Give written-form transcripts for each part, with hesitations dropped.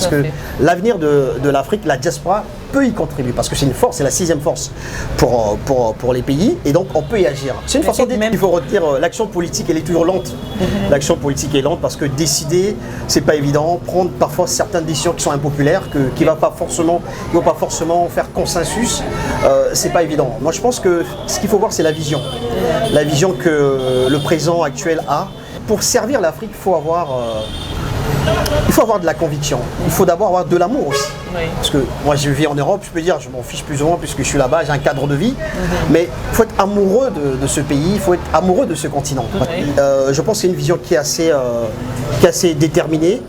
parce que l'avenir de l'Afrique, la diaspora peut y contribuer, parce que c'est une force, c'est la 6e force pour les pays, et donc on peut y agir. C'est une façon de dire qu'il faut retenir l'action politique, elle est toujours lente. L'action politique est lente parce que décider, c'est pas évident. Prendre parfois certaines décisions qui sont impopulaires, qui ne vont pas forcément faire consensus, c'est pas évident. Moi je pense que ce qu'il faut voir, c'est la vision. La vision que le président actuel a. Pour servir l'Afrique, il faut avoir de la conviction. Il faut d'abord avoir de l'amour aussi. Oui. Parce que moi je vis en Europe, je peux dire, je m'en fiche plus ou moins puisque je suis là-bas, j'ai un cadre de vie. Mais il faut être amoureux de ce pays, il faut être amoureux de ce continent. Oui. Je pense que c'est une vision qui est assez déterminée.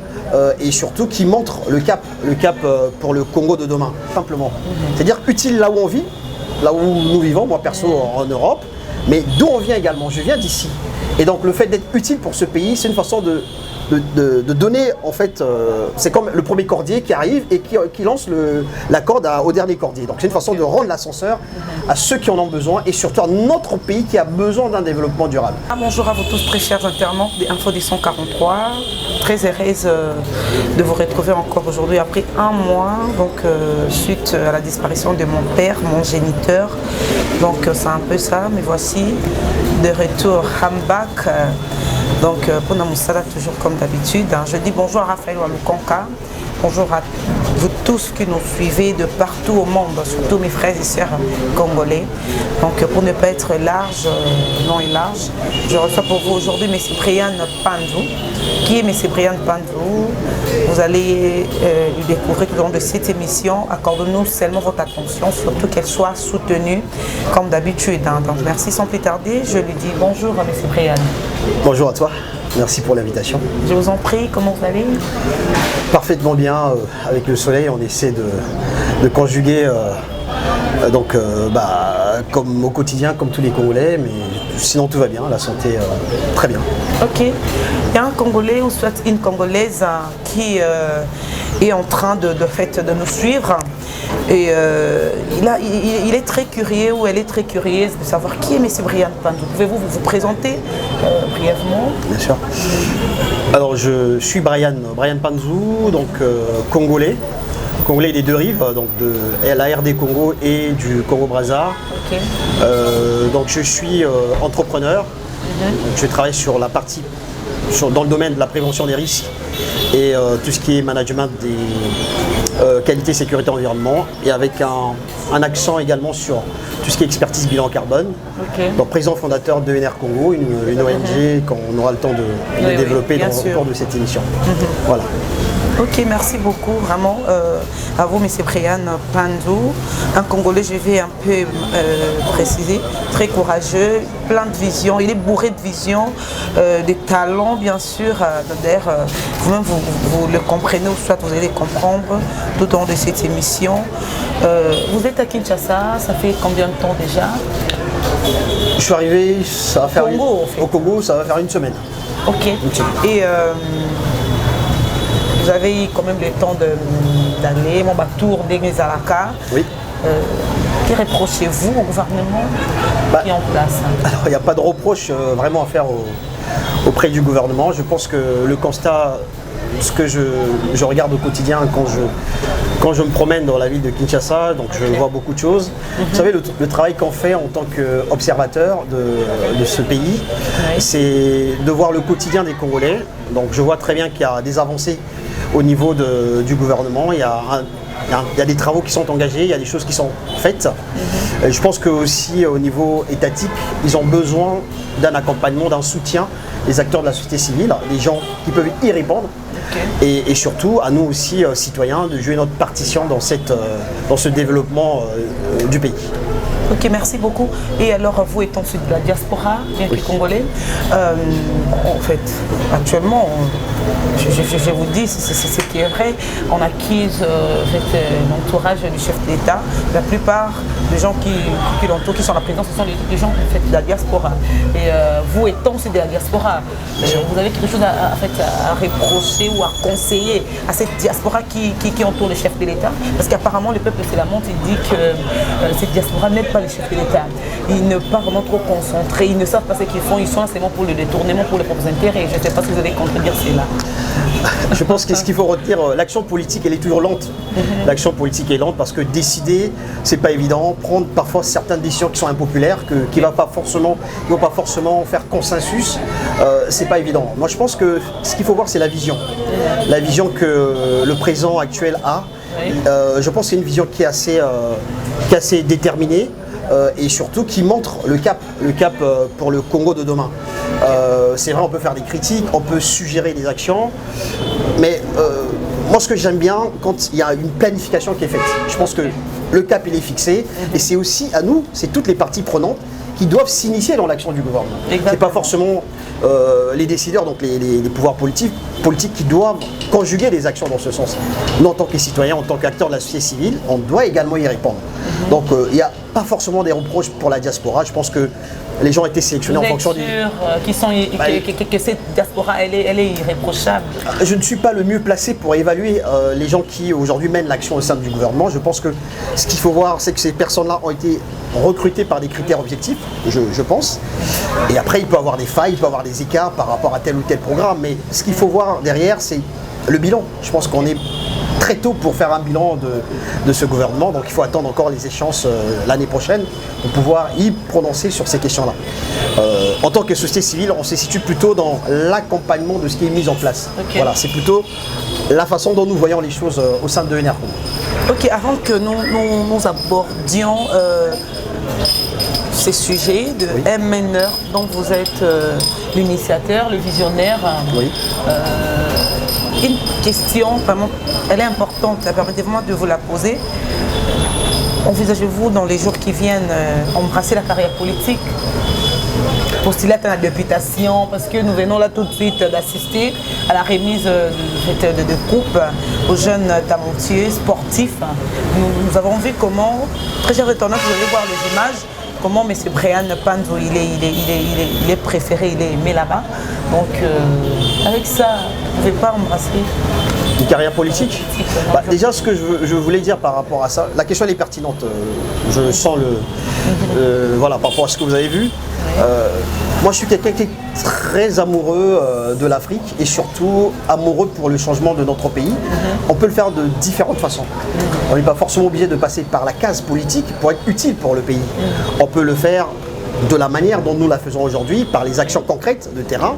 Et surtout qui montre le cap pour le Congo de demain, simplement. C'est-à-dire utile là où on vit, là où nous vivons, moi perso en Europe, mais d'où on vient également, je viens d'ici. Et donc le fait d'être utile pour ce pays, c'est une façon de donner, en fait, c'est comme le premier cordier qui arrive et qui lance la corde au dernier cordier. Donc c'est une façon de rendre l'ascenseur à ceux qui en ont besoin et surtout à notre pays qui a besoin d'un développement durable. Bonjour à vous tous très chers internautes d'Info des 143, très heureuse de vous retrouver encore aujourd'hui après un mois, donc suite à la disparition de mon père, mon géniteur. Donc c'est un peu ça, mais voici de retour, I'm back. Donc pour Namusala, toujours comme d'habitude, je dis bonjour à Raphaël Walukonka, bonjour à vous tous qui nous suivez de partout au monde, surtout mes frères et sœurs congolais. Donc pour ne pas être large, long et large, je reçois pour vous aujourd'hui M. Brian Pandou. Qui est M. Brian Pandou? Vous allez le découvrir tout au long de cette émission. Accordez-nous seulement votre attention, surtout qu'elle soit soutenue comme d'habitude. Donc merci sans plus tarder, je lui dis bonjour à M. Brian. Bonjour à toi, merci pour l'invitation. Je vous en prie, comment vous allez? Parfaitement bien, avec le soleil, on essaie de conjuguer, comme au quotidien, comme tous les Congolais, mais sinon tout va bien, la santé très bien. Ok, il y a un Congolais ou soit une Congolaise qui est en train de nous suivre. Et il est très curieux ou elle est très curieuse de savoir qui est M. Brian Pandou. Pouvez-vous vous présenter brièvement? Bien sûr. Alors je suis Brian Pandou, donc congolais des deux rives, donc de la RD Congo et du Congo-Brazza. Okay. Donc je suis entrepreneur. Donc, je travaille sur la partie dans le domaine de la prévention des risques et tout ce qui est management des qualité, sécurité, environnement, et avec un accent également sur tout ce qui est expertise bilan carbone. Okay. Donc président fondateur de NR Congo, une ONG qu'on aura le temps de développer au cours de cette émission. Voilà. Ok, merci beaucoup vraiment à vous, M. Brian Pandou, un Congolais, je vais un peu préciser, très courageux, plein de vision, il est bourré de vision, des talents bien sûr, d'ailleurs vous-même vous le comprenez ou soit vous allez comprendre tout au long de cette émission. Vous êtes à Kinshasa, ça fait combien de temps déjà? Je suis arrivé, au Congo, ça va faire une semaine. Ok, et vous avez eu quand même le temps d'aller, mon tour d'Egmezalaka. Oui. Que reprochez-vous au gouvernement qui est en place? Alors, il n'y a pas de reproche vraiment à faire auprès du gouvernement. Je pense que le constat, ce que je regarde au quotidien quand je me promène dans la ville de Kinshasa, donc je vois beaucoup de choses. Vous savez, le travail qu'on fait en tant qu'observateur de ce pays, c'est de voir le quotidien des Congolais. Donc je vois très bien qu'il y a des avancées au niveau du gouvernement, il y a des travaux qui sont engagés, il y a des choses qui sont faites. Je pense que aussi au niveau étatique, ils ont besoin d'un accompagnement, d'un soutien des acteurs de la société civile, des gens qui peuvent y répondre. Okay. Et surtout à nous aussi, citoyens, de jouer notre partition dans ce développement du pays. Ok, merci beaucoup. Et alors, vous étant de la diaspora, bien que congolais, en fait, actuellement, je vous dis, c'est ce qui est vrai, on acquise l'entourage du chef d'État. La plupart des gens qui l'entourent, qui sont à la présidence, ce sont des gens de la diaspora. Et vous étant aussi de la diaspora, vous avez quelque chose à reprocher ou à conseiller à cette diaspora qui entoure le chef de l'État? Parce qu'apparemment, le peuple se lamente, il dit que cette diaspora n'aide pas pas le chef de l'État. Ils ne pas vraiment trop concentrés, ils ne savent pas ce qu'ils font, ils sont seulement pour le détournement, pour les propres intérêts. Je ne sais pas si vous allez contredire cela. Je pense que ce qu'il faut retenir, l'action politique, elle est toujours lente. L'action politique est lente parce que décider, c'est pas évident. Prendre parfois certaines décisions qui sont impopulaires, qui ne vont pas forcément faire consensus, c'est pas évident. Moi, je pense que ce qu'il faut voir, c'est la vision. La vision que le président actuel a. Je pense que c'est une vision qui est assez déterminée. Et surtout qui montre le cap pour le Congo de demain. C'est vrai, on peut faire des critiques, on peut suggérer des actions, mais moi ce que j'aime bien, quand il y a une planification qui est faite, je pense que le cap il est fixé, et c'est aussi à nous, c'est toutes les parties prenantes qui doivent s'initier dans l'action du gouvernement. C'est pas forcément les décideurs, donc les pouvoirs politiques qui doivent conjuguer des actions dans ce sens. Nous, en tant que citoyens, en tant qu'acteurs de la société civile, on doit également y répondre. Donc il n'y a pas forcément des reproches pour la diaspora. Je pense que les gens ont été sélectionnés en fonction du... que cette diaspora, elle est irréprochable. Je ne suis pas le mieux placé pour évaluer les gens qui aujourd'hui mènent l'action au sein du gouvernement. Je pense que ce qu'il faut voir, c'est que ces personnes-là ont été recrutées par des critères objectifs, je pense. Et après, il peut y avoir des failles, il peut y avoir des écarts par rapport à tel ou tel programme. Mais ce qu'il faut voir derrière, c'est le bilan. Je pense qu'on est très tôt pour faire un bilan de ce gouvernement, donc il faut attendre encore les échéances l'année prochaine pour pouvoir y prononcer sur ces questions-là. En tant que société civile, on se situe plutôt dans l'accompagnement de ce qui est mis en place. Voilà, c'est plutôt la façon dont nous voyons les choses au sein de ENR. Ok, avant que nous abordions ces sujets de MNR, dont vous êtes l'initiateur, le visionnaire. Oui. Une question, vraiment, elle est importante, permettez-moi de vous la poser. Envisagez-vous dans les jours qui viennent embrasser la carrière politique, postuler à la députation, parce que nous venons là tout de suite d'assister à la remise de coupe aux jeunes talentueux, sportifs. Nous avons vu comment, très chers internautes, vous allez voir les images, comment M. Brian Panzo, il est préféré, il est aimé là-bas. Donc, avec ça, vous ne pouvez pas embrasser une carrière politique. Déjà, ce que je voulais dire par rapport à ça, la question elle est pertinente. Je sens voilà, par rapport à ce que vous avez vu. Moi, je suis quelqu'un qui est très amoureux de l'Afrique et surtout amoureux pour le changement de notre pays. On peut le faire de différentes façons. On n'est pas forcément obligé de passer par la case politique pour être utile pour le pays. On peut le faire de la manière dont nous la faisons aujourd'hui, par les actions concrètes de terrain,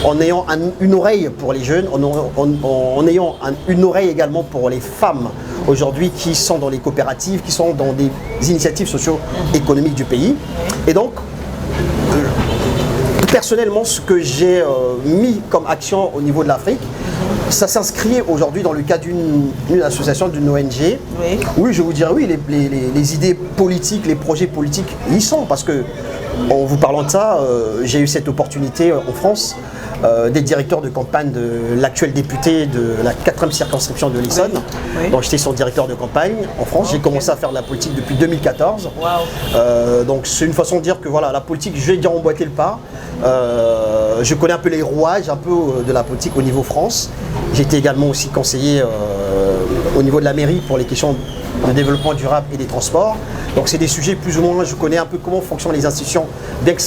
en ayant une oreille pour les jeunes, en ayant une oreille également pour les femmes aujourd'hui qui sont dans les coopératives, qui sont dans des initiatives socio-économiques du pays. Et donc, personnellement, ce que j'ai mis comme action au niveau de l'Afrique, ça s'inscrit aujourd'hui dans le cadre d'une association, d'une ONG. Oui, je vous dirais, oui, les idées politiques, les projets politiques y sont, parce que, en vous parlant de ça, j'ai eu cette opportunité en France d'être directeur de campagne de l'actuel député de la 4e circonscription de l'Essonne. Donc j'étais son directeur de campagne en France. J'ai commencé à faire de la politique depuis 2014. Donc c'est une façon de dire que voilà, la politique, je vais déjà emboîter le pas. Je connais un peu les rouages de la politique au niveau France. J'étais également aussi conseiller au niveau de la mairie pour les questions de développement durable et des transports. Donc c'est des sujets plus ou moins, je connais un peu comment fonctionnent les institutions, bien que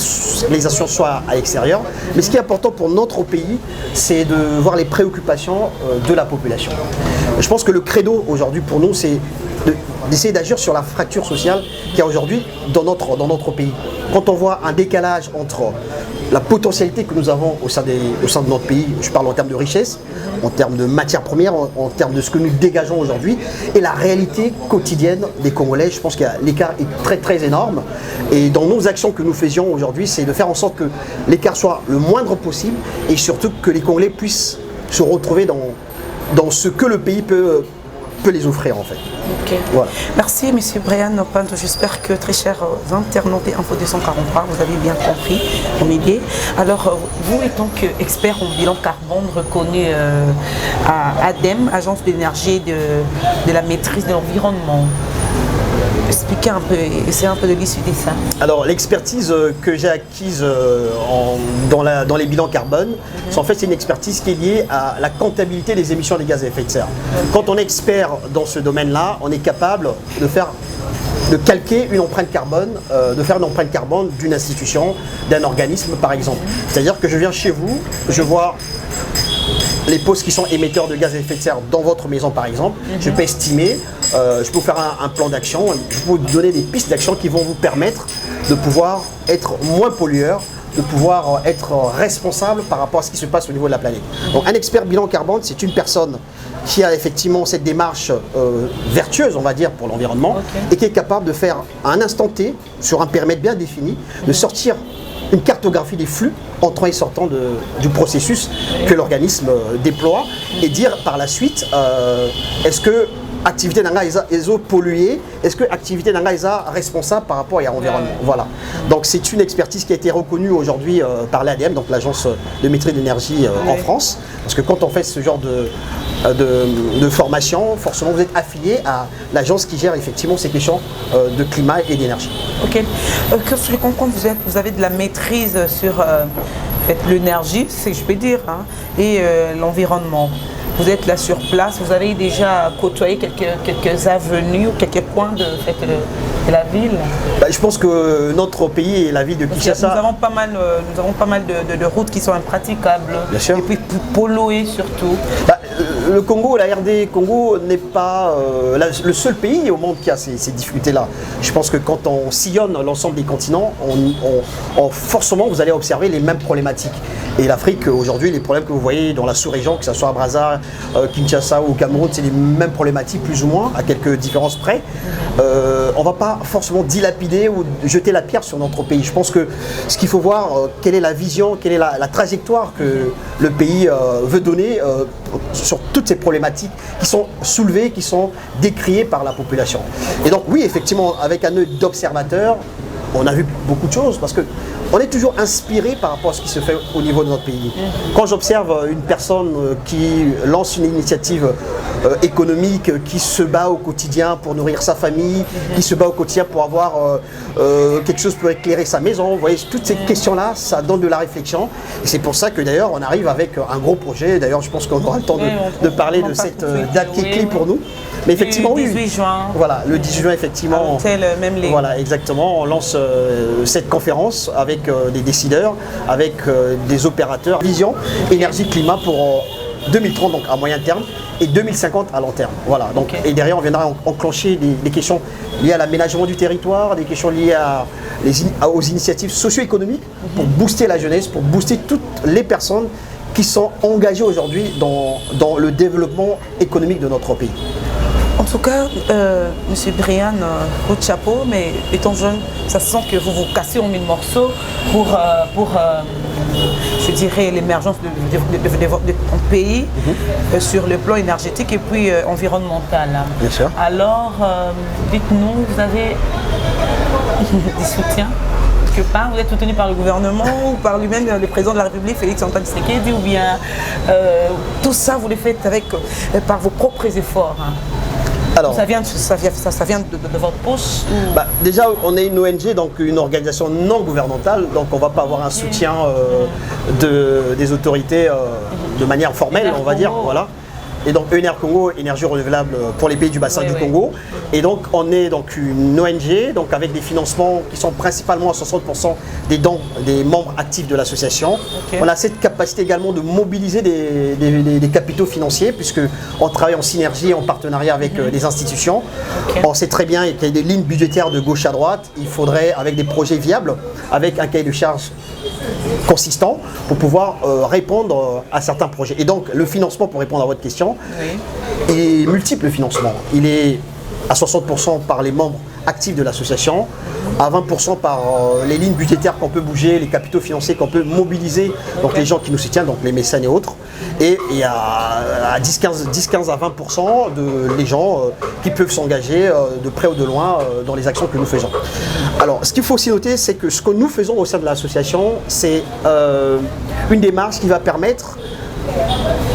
les institutions soient à l'extérieur. Mais ce qui est important pour notre pays, c'est de voir les préoccupations de la population. Je pense que le credo aujourd'hui pour nous, c'est d'essayer d'agir sur la fracture sociale qu'il y a aujourd'hui dans notre pays. Quand on voit un décalage entre la potentialité que nous avons au sein de notre pays, je parle en termes de richesse, en termes de matières premières, en termes de ce que nous dégageons aujourd'hui, et la réalité quotidienne des Congolais, je pense que l'écart est très très énorme. Et dans nos actions que nous faisions aujourd'hui, c'est de faire en sorte que l'écart soit le moindre possible et surtout que les Congolais puissent se retrouver dans ce que le pays peut les offrir en fait. Okay. Voilà. Merci M. Brian Panzo. J'espère que très chers internautes et Info 243, vous avez bien compris mon idée. Alors vous étant qu'expert en bilan carbone reconnu à ADEME, Agence d'énergie de la maîtrise de l'environnement, expliquer un peu, essayer un peu de l'élucider ça. Alors l'expertise que j'ai acquise dans les bilans carbone, en fait c'est une expertise qui est liée à la comptabilité des émissions de gaz à effet de serre. Quand on est expert dans ce domaine-là, on est capable de faire de calquer une empreinte carbone, de faire une empreinte carbone d'une institution, d'un organisme par exemple. C'est-à-dire que je viens chez vous, je vois les postes qui sont émetteurs de gaz à effet de serre dans votre maison par exemple, je peux estimer, je peux vous faire un plan d'action, je peux vous donner des pistes d'action qui vont vous permettre de pouvoir être moins pollueur, de pouvoir être responsable par rapport à ce qui se passe au niveau de la planète. Donc un expert bilan carbone, c'est une personne qui a effectivement cette démarche vertueuse, on va dire, pour l'environnement, et qui est capable de faire à un instant T, sur un périmètre bien défini, de sortir une cartographie des flux entrant et sortant du processus que l'organisme déploie, et dire par la suite, est-ce que activité d'anga est polluée, est-ce que activité d'anga est responsable par rapport à l'environnement. Voilà. Donc c'est une expertise qui a été reconnue aujourd'hui par l'ADEME, donc l'agence de maîtrise de l'énergie en France, parce que quand on fait ce genre de formation, forcément vous êtes affilié à l'agence qui gère effectivement ces questions de climat et d'énergie. Ok. Que je comprends, vous avez de la maîtrise sur l'énergie, c'est ce que je peux dire, hein, et l'environnement. Vous êtes là sur place, vous avez déjà côtoyé quelques avenues ou quelques coins de la ville? Je pense que notre pays et la ville de Kinshasa... Nous avons pas mal de routes qui sont impraticables. Bien sûr. Et puis polluées surtout. Le Congo, la RD Congo n'est pas le seul pays au monde qui a ces difficultés-là. Je pense que quand on sillonne l'ensemble des continents, forcément vous allez observer les mêmes problématiques. Et l'Afrique, aujourd'hui, les problèmes que vous voyez dans la sous-région, que ce soit à Brazza, Kinshasa ou Cameroun, c'est les mêmes problématiques plus ou moins, à quelques différences près. On ne va pas forcément dilapider ou jeter la pierre sur notre pays. Je pense que ce qu'il faut voir, quelle est la vision, quelle est la trajectoire que le pays veut donner sur toutes ces problématiques qui sont soulevées, qui sont décriées par la population. Et donc oui, effectivement, avec un œil d'observateur, on a vu beaucoup de choses parce que on est toujours inspiré par rapport à ce qui se fait au niveau de notre pays. Quand j'observe une personne qui lance une initiative économique, qui se bat au quotidien pour nourrir sa famille, qui se bat au quotidien pour avoir quelque chose pour éclairer sa maison, vous voyez, toutes ces questions-là, ça donne de la réflexion. Et c'est pour ça que d'ailleurs on arrive avec un gros projet. D'ailleurs je pense qu'on aura le temps de parler de cette date qui est clé pour nous. Mais effectivement, le 18 juin. Voilà, le 18 juin, effectivement. Voilà, exactement. On lance cette conférence avec des décideurs, avec des opérateurs. Vision, énergie, climat pour 2030, donc à moyen terme, et 2050 à long terme. Voilà. Donc, et derrière, on viendra enclencher des questions liées à l'aménagement du territoire, des questions liées aux initiatives socio-économiques pour booster la jeunesse, pour booster toutes les personnes qui sont engagées aujourd'hui dans le développement économique de notre pays. En tout cas, M. Brian, haut de chapeau, mais étant jeune, ça se sent que vous vous cassez en mille morceaux pour je dirais, l'émergence de ton pays sur le plan énergétique et puis environnemental. Bien sûr. Alors, dites-nous, vous avez des soutiens quelque part? Vous êtes soutenu par le gouvernement ou par lui-même, le président de la République, Félix-Antoine Tshisekedi, ou bien tout ça, vous le faites par vos propres efforts, hein? Alors, ça vient de votre poche ou... Déjà, on est une ONG, donc une organisation non gouvernementale, donc on ne va pas avoir un soutien des autorités de manière formelle, on va dire. Voilà. Et donc ENR Congo, énergie renouvelable pour les pays du bassin du Congo. Et donc on est donc une ONG, donc avec des financements qui sont principalement à 60% des dons des membres actifs de l'association. On a cette capacité également de mobiliser des capitaux financiers, puisqu'on travaille en synergie, en partenariat avec des institutions. On sait très bien qu'il y a des lignes budgétaires de gauche à droite. Il faudrait, avec des projets viables, avec un cahier de charges consistant, pour pouvoir répondre à certains projets. Et donc le financement, pour répondre à votre question, est multiple. Le financement, il est à 60% par les membres actifs de l'association, à 20% par les lignes budgétaires qu'on peut bouger, les capitaux financiers qu'on peut mobiliser, donc les gens qui nous soutiennent, donc les mécènes et autres, et il y a à 10-15 à 20% les gens qui peuvent s'engager de près ou de loin dans les actions que nous faisons. Alors ce qu'il faut aussi noter, c'est que ce que nous faisons au sein de l'association, c'est une démarche qui va permettre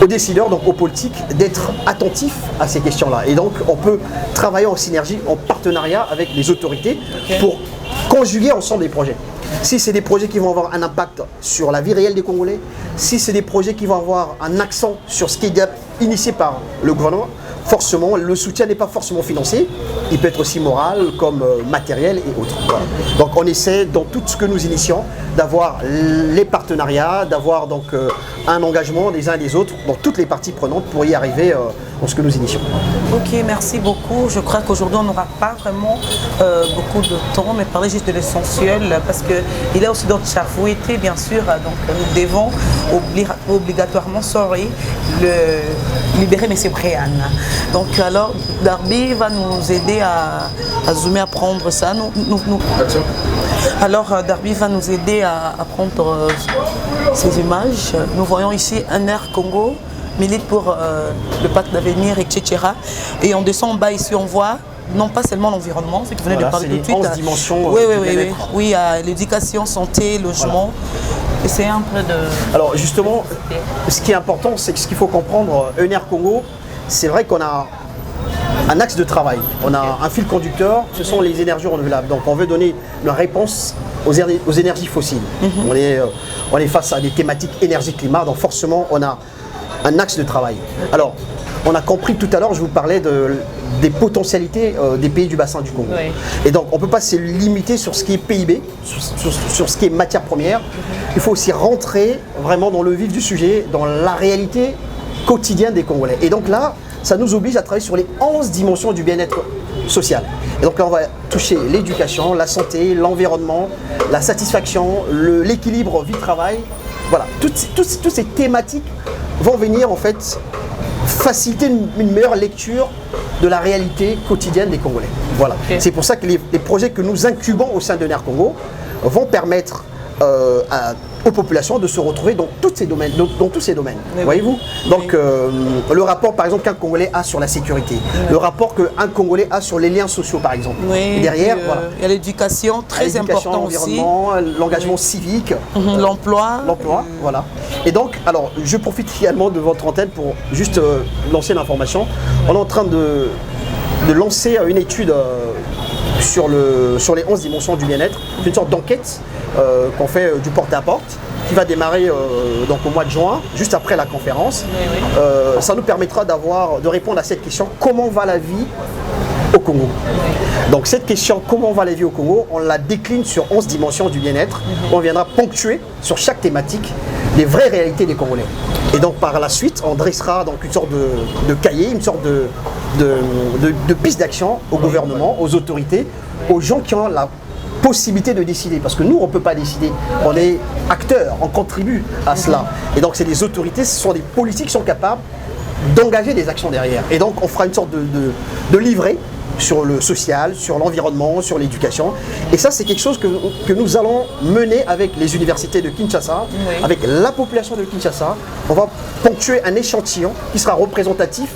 aux décideurs, donc aux politiques, d'être attentifs à ces questions-là. Et donc on peut travailler en synergie, en partenariat avec les autorités pour conjuguer ensemble des projets. Si c'est des projets qui vont avoir un impact sur la vie réelle des Congolais, si c'est des projets qui vont avoir un accent sur ce qui est initié par le gouvernement, forcément, le soutien n'est pas forcément financier, il peut être aussi moral, comme matériel et autres. Voilà. Donc on essaie dans tout ce que nous initions d'avoir les partenariats, d'avoir donc un engagement des uns et des autres, dans toutes les parties prenantes pour y arriver dans ce que nous initions. Ok, merci beaucoup. Je crois qu'aujourd'hui on n'aura pas vraiment beaucoup de temps, mais parler juste de l'essentiel, parce qu'il y a aussi d'autres chafouettés, bien sûr, donc nous devons obligatoirement, libérer M. Brian. Donc alors, Darby va nous aider à zoomer, à prendre ça. Alors, Darby va nous aider à prendre ces images. Nous voyons ici un Air Congo milite pour le pacte d'avenir, etc. Et on descend en bas ici, on voit non pas seulement l'environnement, ce qui venait de parler tout de suite. 11 dimensions. Oui, l'éducation, santé, logement. Voilà. Et c'est un peu de... Alors justement, ce qui est important, c'est que ce qu'il faut comprendre, ENR Congo, c'est vrai qu'on a un axe de travail, on a un fil conducteur, ce sont les énergies renouvelables. Donc on veut donner une réponse aux énergies fossiles. On est face à des thématiques énergie-climat, donc forcément on a un axe de travail. Alors, on a compris tout à l'heure, je vous parlais des potentialités des pays du bassin du Congo. Oui. Et donc, on ne peut pas se limiter sur ce qui est PIB, sur ce qui est matière première. Il faut aussi rentrer vraiment dans le vif du sujet, dans la réalité quotidienne des Congolais. Et donc là, ça nous oblige à travailler sur les 11 dimensions du bien-être social. Et donc là, on va toucher l'éducation, la santé, l'environnement, la satisfaction, l'équilibre vie-travail. Voilà, toutes ces thématiques vont venir en fait faciliter une meilleure lecture de la réalité quotidienne des Congolais. Voilà. Okay. C'est pour ça que les projets que nous incubons au sein de NER Congo vont permettre aux populations de se retrouver dans tous ces domaines. Voyez-vous ? Donc le rapport par exemple qu'un Congolais a sur la sécurité, le rapport qu'un Congolais a sur les liens sociaux par exemple. Et derrière, voilà. Il y a l'éducation, très important aussi. L'engagement civique, l'emploi. Voilà. Et donc, alors, je profite également de votre antenne pour juste lancer l'information. On est en train de lancer une étude sur les 11 dimensions du bien-être, une sorte d'enquête qu'on fait du porte-à-porte, qui va démarrer donc au mois de juin, juste après la conférence. Ça nous permettra de répondre à cette question, comment va la vie au Congo? Donc cette question, comment va la vie au Congo, on la décline sur 11 dimensions du bien-être. On viendra ponctuer sur chaque thématique les vraies réalités des Congolais. Et donc par la suite, on dressera donc une sorte de cahier, une sorte de piste d'action au gouvernement, aux autorités, aux gens qui ont la possibilité de décider. Parce que nous, on ne peut pas décider. On est acteurs, on contribue à cela. Et donc c'est des autorités, ce sont des politiques qui sont capables d'engager des actions derrière. Et donc on fera une sorte de livret sur le social, sur l'environnement, sur l'éducation. Et ça, c'est quelque chose que nous allons mener avec les universités de Kinshasa, avec la population de Kinshasa. On va ponctuer un échantillon qui sera représentatif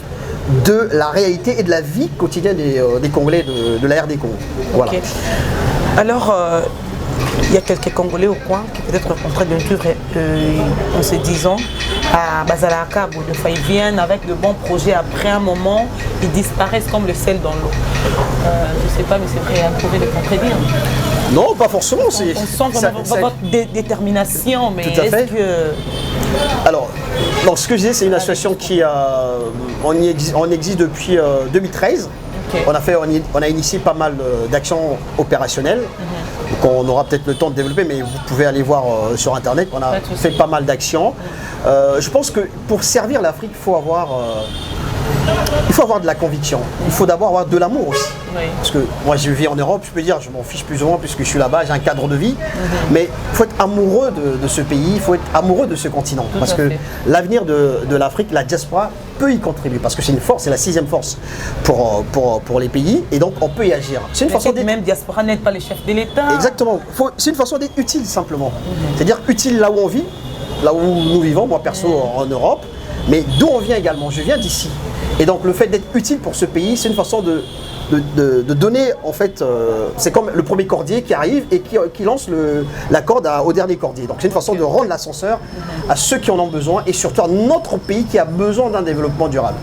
de la réalité et de la vie quotidienne des Congolais de la RD Congo. Voilà. Okay. Alors, il y a quelques Congolais au coin qui peut-être en train de vivre en se disant à Bazalaka, ils viennent avec de bons projets, après un moment, ils disparaissent comme le sel dans l'eau. Je ne sais pas, mais c'est vrai, un projet de contredire. Non, pas forcément. On sent votre détermination, mais est-ce que... Alors, ce que je disais, c'est une association qui on existe depuis 2013. Okay. On a initié pas mal d'actions opérationnelles qu'on aura peut-être le temps de développer, mais vous pouvez aller voir sur internet. On a fait pas mal d'actions. Je pense que pour servir l'Afrique, il faut avoir de la conviction. Il faut d'abord avoir de l'amour aussi. Oui. Parce que moi je vis en Europe, je peux dire, je m'en fiche plus ou moins puisque je suis là-bas, j'ai un cadre de vie. Mais il faut être amoureux de ce pays, il faut être amoureux de ce continent. Parce que l'avenir de l'Afrique, la diaspora peut y contribuer. Parce que c'est une force, c'est la 6e force pour les pays. Et donc on peut y agir. C'est une façon d'être... Même diaspora n'aide pas les chefs de l'État. Exactement. C'est une façon d'être utile simplement. C'est-à-dire utile là où on vit, là où nous vivons, moi perso en Europe. Mais d'où on vient également, je viens d'ici. Et donc le fait d'être utile pour ce pays, c'est une façon de donner, en fait, c'est comme le premier cordier qui arrive et qui lance la corde au dernier cordier. Donc c'est une façon de rendre l'ascenseur à ceux qui en ont besoin et surtout à notre pays qui a besoin d'un développement durable.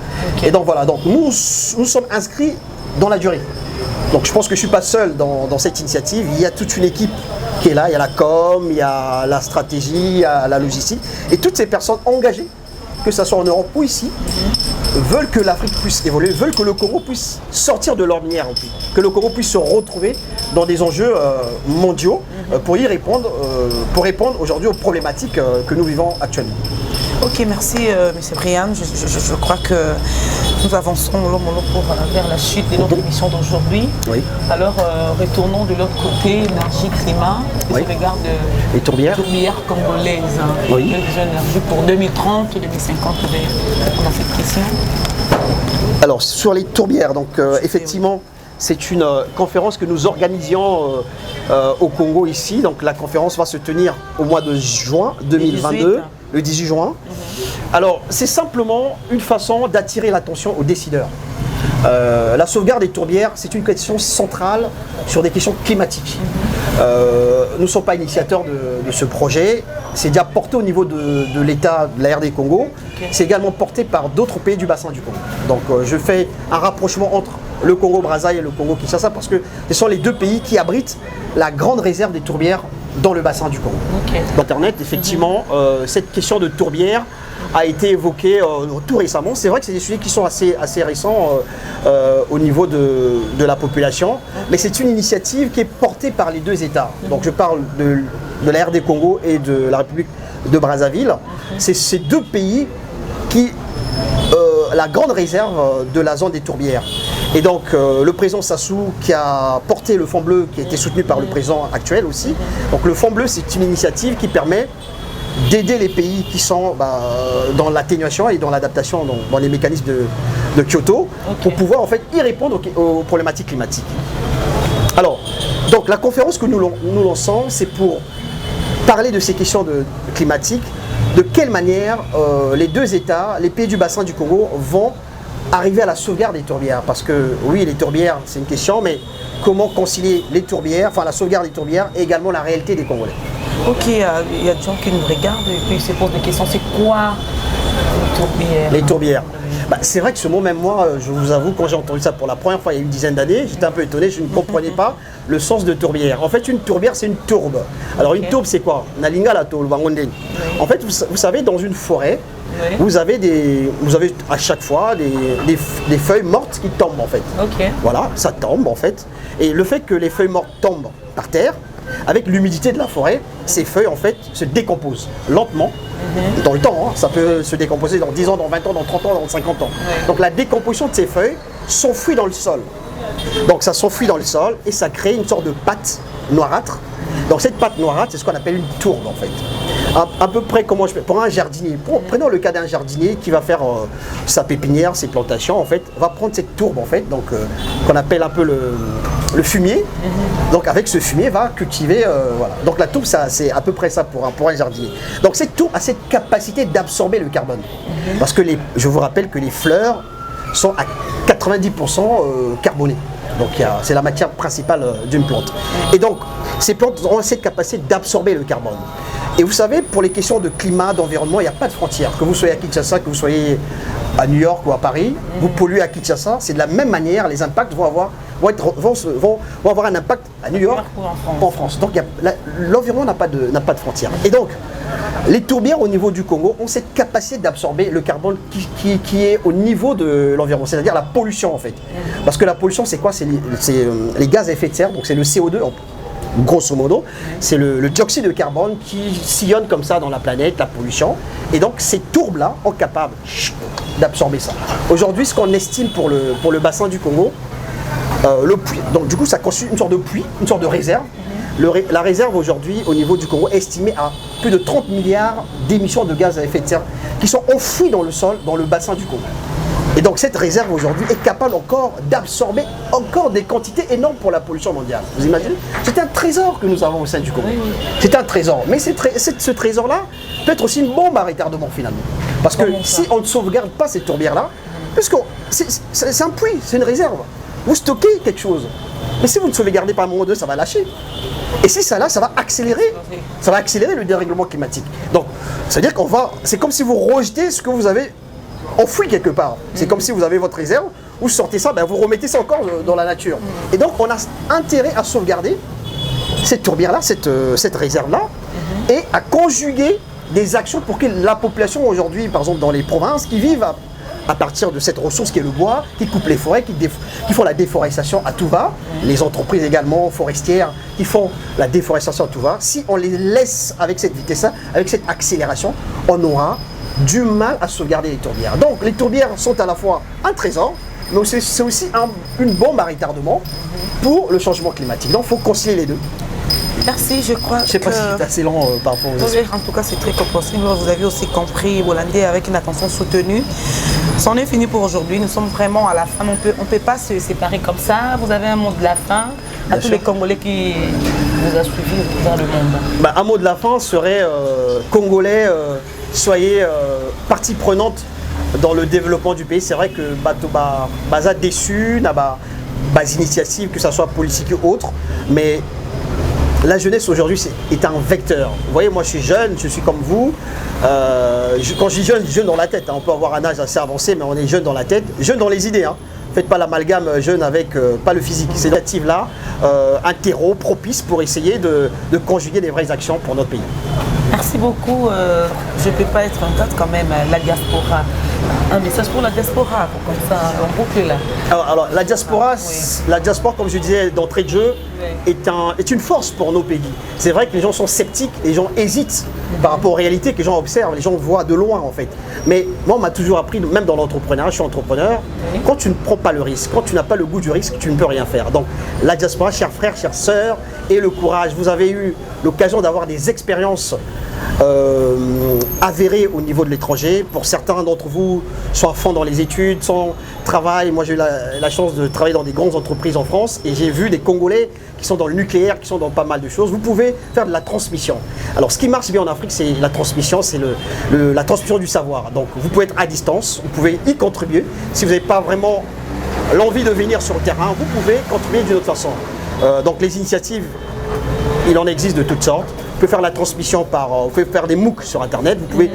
Et donc voilà, donc nous sommes inscrits dans la durée. Donc je pense que je ne suis pas seul dans cette initiative, il y a toute une équipe qui est là, il y a la com, il y a la stratégie, il y a la logistique et toutes ces personnes engagées, que ce soit en Europe ou ici, veulent que l'Afrique puisse évoluer, veulent que le Congo puisse sortir de l'ordinaire, que le Congo puisse se retrouver dans des enjeux mondiaux pour répondre aujourd'hui aux problématiques que nous vivons actuellement. Ok, merci M. Brian. Je crois que nous avançons vers la chute de notre émission d'aujourd'hui. Oui. Alors, retournons de l'autre côté, énergie, climat. Oui. Je regarde les tourbières congolaises. Oui. Énergie pour 2030, 2050, répondre à cette question. Alors, sur les tourbières, donc effectivement, c'est une conférence que nous organisions au Congo ici. Donc, la conférence va se tenir au mois de juin 2022. Le 18 juin. Alors, c'est simplement une façon d'attirer l'attention aux décideurs. La sauvegarde des tourbières, c'est une question centrale sur des questions climatiques. Nous ne sommes pas initiateurs de ce projet. C'est déjà porté au niveau de l'État de la RD Congo. Okay. C'est également porté par d'autres pays du bassin du Congo. Donc, je fais un rapprochement entre le Congo-Brazzaville et le Congo-Kinshasa parce que ce sont les deux pays qui abritent la grande réserve des tourbières dans le bassin du Congo. Okay. Internet, effectivement, cette question de tourbière a été évoquée tout récemment. C'est vrai que c'est des sujets qui sont assez récents au niveau de la population, mais c'est une initiative qui est portée par les deux États. Donc je parle de la RD Congo et de la République de Brazzaville. C'est ces deux pays qui la grande réserve de la zone des tourbières. Et donc le président Sassou qui a porté le Fonds bleu qui a été soutenu par le président actuel aussi. Donc le Fonds bleu, c'est une initiative qui permet d'aider les pays qui sont dans l'atténuation et dans l'adaptation dans les mécanismes de Kyoto pour pouvoir en fait y répondre aux problématiques climatiques. Alors, donc la conférence que nous lançons, c'est pour parler de ces questions climatiques, de quelle manière les deux États, les pays du bassin du Congo vont arriver à la sauvegarde des tourbières. Parce que oui, les tourbières, c'est une question, mais comment concilier les tourbières, enfin la sauvegarde des tourbières et également la réalité des Congolais. Ok, il y a des gens qui nous regardent et puis se posent des questions. C'est quoi les tourbières? Les tourbières. C'est vrai que ce mot, même moi, je vous avoue, quand j'ai entendu ça pour la première fois il y a une dizaine d'années, j'étais un peu étonné, je ne comprenais pas le sens de tourbière. En fait, une tourbière, c'est une tourbe. Alors une tourbe, c'est quoi? Nalinga la tourbe. En fait, vous savez, dans une forêt, vous avez à chaque fois des feuilles mortes qui tombent en fait. Okay. Voilà, ça tombe en fait. Et le fait que les feuilles mortes tombent par terre, avec l'humidité de la forêt, ces feuilles en fait se décomposent lentement. Dans le temps, hein, ça peut se décomposer dans 10 ans, dans 20 ans, dans 30 ans, dans 50 ans. Donc la décomposition de ces feuilles s'enfuit dans le sol. Donc ça s'enfuit dans le sol et ça crée une sorte de pâte noirâtre. Donc cette pâte noirâtre, c'est ce qu'on appelle une tourbe en fait. À peu près comment je fais pour un jardinier. Prenons le cas d'un jardinier qui va faire sa pépinière, ses plantations en fait, va prendre cette tourbe en fait, donc qu'on appelle un peu le fumier. Donc avec ce fumier va cultiver, voilà. Donc la tourbe, c'est à peu près ça pour un jardinier. Donc cette tourbe a cette capacité d'absorber le carbone. Parce que je vous rappelle que les fleurs sont à 90% carbonées. Donc c'est la matière principale d'une plante. Et donc ces plantes ont cette capacité d'absorber le carbone. Et vous savez, pour les questions de climat, d'environnement, il n'y a pas de frontières. Que vous soyez à Kinshasa, que vous soyez à New York ou à Paris, vous polluez à Kinshasa, c'est de la même manière, les impacts vont avoir un impact à New York ou en France. Donc l'environnement n'a pas de frontières. Et donc, les tourbières au niveau du Congo ont cette capacité d'absorber le carbone qui est au niveau de l'environnement, c'est-à-dire la pollution en fait. Parce que la pollution, c'est quoi? C'est les gaz à effet de serre, donc c'est le CO2 grosso modo, c'est le dioxyde de carbone qui sillonne comme ça dans la planète, la pollution. Et donc ces tourbes-là sont capables d'absorber ça. Aujourd'hui, ce qu'on estime pour le bassin du Congo, le puits, donc du coup ça constitue une sorte de puits, une sorte de réserve. La réserve aujourd'hui au niveau du Congo est estimée à plus de 30 milliards d'émissions de gaz à effet de serre qui sont enfouies dans le sol, dans le bassin du Congo. Et donc cette réserve aujourd'hui est capable encore d'absorber encore des quantités énormes pour la pollution mondiale. Vous imaginez? C'est un trésor que nous avons au sein du Congo. C'est un trésor. Mais ce trésor-là peut être aussi une bombe à retardement finalement. Parce que si on ne sauvegarde pas ces tourbières-là, puisque c'est un puits, c'est une réserve. Vous stockez quelque chose. Mais si vous ne sauvegardez pas à un moment donné, ça va lâcher. Et si ça lâche, ça va accélérer le dérèglement climatique. Donc, c'est-à-dire c'est comme si vous rejetez ce que vous avez enfoui quelque part. C'est comme si vous avez votre réserve, vous sortez ça, vous remettez ça encore dans la nature. Et donc on a intérêt à sauvegarder cette tourbière-là, cette réserve-là, et à conjuguer des actions pour que la population aujourd'hui, par exemple dans les provinces qui vivent à partir de cette ressource qui est le bois, qui coupe les forêts, qui font la déforestation à tout va, les entreprises également forestières qui font la déforestation à tout va, si on les laisse avec cette vitesse-là, avec cette accélération, on aura du mal à sauvegarder les tourbières. Donc les tourbières sont à la fois un trésor, mais c'est aussi une bombe à retardement pour le changement climatique. Donc il faut concilier les deux. Merci, je crois. Je ne sais pas si c'est assez long par rapport aux... En tout cas, c'est très compréhensible. Vous avez aussi compris Bollandé avec une attention soutenue. C'en est fini pour aujourd'hui. Nous sommes vraiment à la fin. On ne peut pas se séparer comme ça. Vous avez un mot de la fin à tous les Congolais qui vous ont suivi dans le monde. Un mot de la fin serait Congolais, soyez partie prenante dans le développement du pays. C'est vrai que Baza déçu, n'a pas initiative, que ce soit politique ou autre, mais la jeunesse aujourd'hui est un vecteur. Vous voyez, moi je suis jeune, je suis comme vous. Quand je dis jeune dans la tête, on peut avoir un âge assez avancé, mais on est jeune dans la tête, jeune dans les idées. Faites pas l'amalgame jeune avec pas le physique. C'est là un terreau propice pour essayer de conjuguer des vraies actions pour notre pays. Merci beaucoup. Je ne peux pas être en tête quand même, la diaspora. Un message pour la diaspora, comme ça, on boucle là. Alors la diaspora, comme je disais d'entrée de jeu, est une force pour nos pays. C'est vrai que les gens sont sceptiques, les gens hésitent par rapport aux réalités que les gens observent, les gens voient de loin en fait. Mais moi, on m'a toujours appris, même dans l'entrepreneuriat, je suis entrepreneur, quand tu ne prends pas le risque, quand tu n'as pas le goût du risque, tu ne peux rien faire. Donc la diaspora, chers frères, chères sœurs, et le courage. Vous avez eu l'occasion d'avoir des expériences avérées au niveau de l'étranger. Pour certains d'entre vous, sont à fond dans les études, sont travail. Moi, j'ai eu la chance de travailler dans des grandes entreprises en France et j'ai vu des Congolais qui sont dans le nucléaire, qui sont dans pas mal de choses. Vous pouvez faire de la transmission. Alors, ce qui marche bien en Afrique, c'est la transmission, c'est la transmission du savoir. Donc, vous pouvez être à distance, vous pouvez y contribuer. Si vous n'avez pas vraiment l'envie de venir sur le terrain, vous pouvez contribuer d'une autre façon. Donc, les initiatives, il en existe de toutes sortes. Vous pouvez faire la transmission vous pouvez faire des MOOC sur Internet, vous pouvez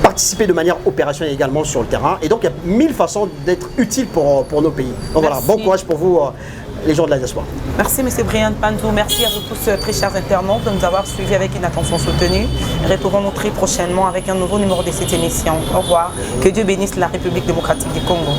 participer de manière opérationnelle également sur le terrain. Et donc, il y a 1000 façons d'être utile pour nos pays. Donc voilà, bon courage pour vous, les gens de la diaspora. Merci, M. Brian Pantou. Merci à vous tous, très chers internautes, de nous avoir suivis avec une attention soutenue. Retrouvons-nous très prochainement avec un nouveau numéro de cette émission. Au revoir. Que Dieu bénisse la République démocratique du Congo.